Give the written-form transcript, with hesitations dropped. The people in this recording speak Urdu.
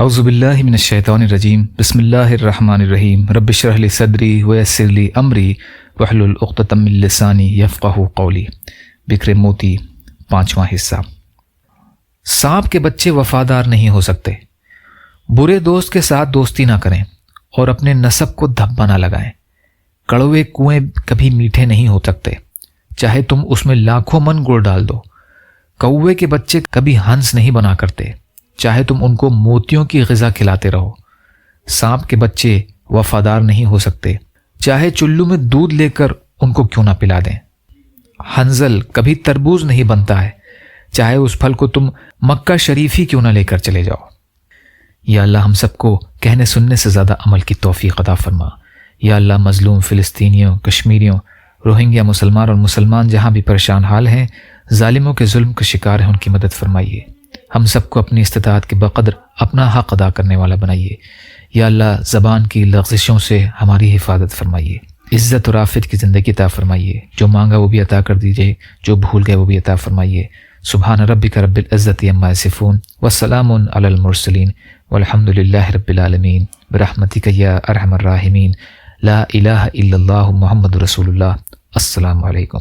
اعوذ باللہ من الشیطان الرجیم بسم اللہ الرحمن الرحیم رب اشرح لی صدری ویسر لی امری واحلل عقدۃ من لسانی یفقہوا قولی۔ بکر موتی، 5واں حصہ۔ سانپ کے بچے وفادار نہیں ہو سکتے۔ برے دوست کے ساتھ دوستی نہ کریں اور اپنے نسب کو دھبا نہ لگائیں۔ کڑوے کنویں کبھی میٹھے نہیں ہو سکتے، چاہے تم اس میں لاکھوں من گڑ ڈال دو۔ کوے کے بچے کبھی ہنس نہیں بنا کرتے، چاہے تم ان کو موتیوں کی غذا کھلاتے رہو۔ سانپ کے بچے وفادار نہیں ہو سکتے، چاہے چلو میں دودھ لے کر ان کو کیوں نہ پلا دیں۔ حنظل کبھی تربوز نہیں بنتا ہے، چاہے اس پھل کو تم مکہ شریف ہی کیوں نہ لے کر چلے جاؤ۔ یا اللہ ہم سب کو کہنے سننے سے زیادہ عمل کی توفیق عطا فرما۔ یا اللہ مظلوم فلسطینیوں، کشمیریوں، روہنگیا مسلمان اور مسلمان جہاں بھی پریشان حال ہیں، ظالموں کے ظلم کا شکار ہیں، ان کی مدد فرمائیے۔ ہم سب کو اپنی استطاعت کے بقدر اپنا حق ادا کرنے والا بنائیے۔ یا اللہ زبان کی لغزشوں سے ہماری حفاظت فرمائیے۔ عزت اور عافیت کی زندگی عطا فرمائیے۔ جو مانگا وہ بھی عطا کر دیجیے، جو بھول گئے وہ بھی عطا فرمائیے۔ سبحان ربک رب العزت عما یصفون وسلام علی المرسلین والحمد للہ رب العالمین برحمتک یا ارحم الراحمین۔ لا الہ الا اللہ محمد رسول اللہ۔ السلام علیکم۔